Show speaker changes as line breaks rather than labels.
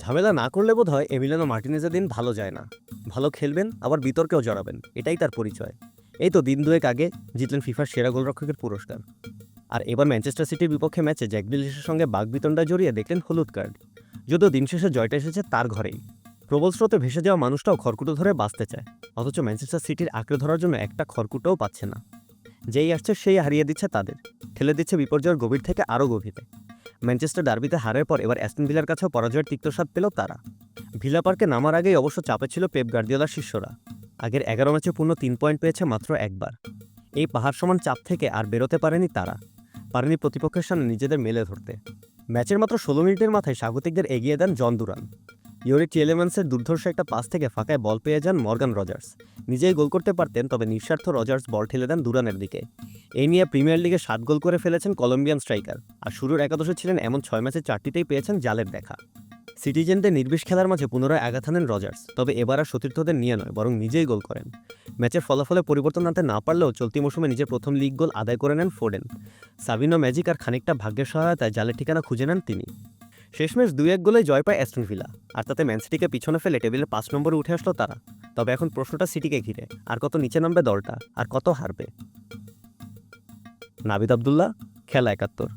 ঝামেলা না করলে বোধহয় এমিলিয়ানো মার্টিনেজের দিন ভালো যায় না। ভালো খেলবেন, আবার বিতর্কেও জড়াবেন, এটাই তার পরিচয়। এই তো দিন দুয়েক আগে জিতলেন ফিফার সেরা গোলরক্ষকের পুরস্কার। আর এবার ম্যানচেস্টার সিটির বিপক্ষে ম্যাচে জ্যাক গ্রিলিশের সঙ্গে বাগবিতণ্ডায় জড়িয়ে দেখলেন হলুদ কার্ড। যদিও দিন শেষে জয়টা এসেছে তার ঘরেই। প্রবল স্রোতে ভেসে যাওয়া মানুষটাও খড়কুটো ধরে বাঁচতে চায়, অথচ ম্যানচেস্টার সিটির আঁকড়ে ধরার জন্য একটা খড়কুটোও পাচ্ছে না। যেই আসছে সেই হারিয়ে দিচ্ছে তাদের, ঠেলে দিচ্ছে বিপর্যয়ের গভীর থেকে আরও গভীরে। ম্যানচেস্টার ডার্বিতে হারের পর এবার অ্যাস্টন ভিলার কাছেও পরাজয়ের তিক্তস্বাদ পেল তারা। ভিলা পার্কে নামার আগেই অবশ্য চাপে ছিল পেপ গার্দিওলার শিষ্যরা। আগের 11 ম্যাচে পূর্ণ 3 পয়েন্ট পেয়েছে মাত্র একবার। এই পাহাড় সমান চাপ থেকে আর বেরোতে পারেনি তারা, পারেনি প্রতিপক্ষের সামনে নিজেদের মেলে ধরতে। ম্যাচের মাত্র 16 মিনিটের মাথায় স্বাগতিকদের এগিয়ে দেন জন দুরান। ইউরি টিয়েলেম্যান্সের দুর্ধর্ষ একটা পাস থেকে ফাঁকায় বল পেয়ে যান মর্গান রজার্স। নিজেই গোল করতে পারতেন, তবে নিঃস্বার্থ রজার্স বল ঠেলে দেন দুরানের দিকে। এই নিয়ে প্রিমিয়ার লিগে 7 গোল করে ফেলেছেন কলম্বিয়ান স্ট্রাইকার। আর শুরুর একাদশে ছিলেন এমন 6 ম্যাচে 4টিতেই পেয়েছেন জালের দেখা। সিটিজেনদের নির্বিষ খেলার মাঝে পুনরায় আঘাত হানেন রজার্স, তবে এবার আর সতীর্থদের নিয়ে নয়, বরং নিজেই গোল করেন। ম্যাচের ফলাফলে পরিবর্তন আনতে না পারলেও চলতি মৌসুমে নিজের প্রথম লিগ গোল আদায় করে নেন ফোডেন। সাবিনো ম্যাজিক আর খানিকটা ভাগ্যের সহায়তায় জালের ঠিকানা খুঁজে নেন তিনি। শেষমেশ 2-1 গোলে জয় পায় অ্যাস্টন ভিলা, আর তাতে ম্যান সিটিকে পিছনে ফেলে টেবিলের 5 নম্বরে উঠে আসলো তারা। তবে এখন প্রশ্নটা সিটিকে ঘিরে, আর কত নিচে নামবে দলটা, আর কত হারবে। নাবিদ আবদুল্লাহ, খেলা 71।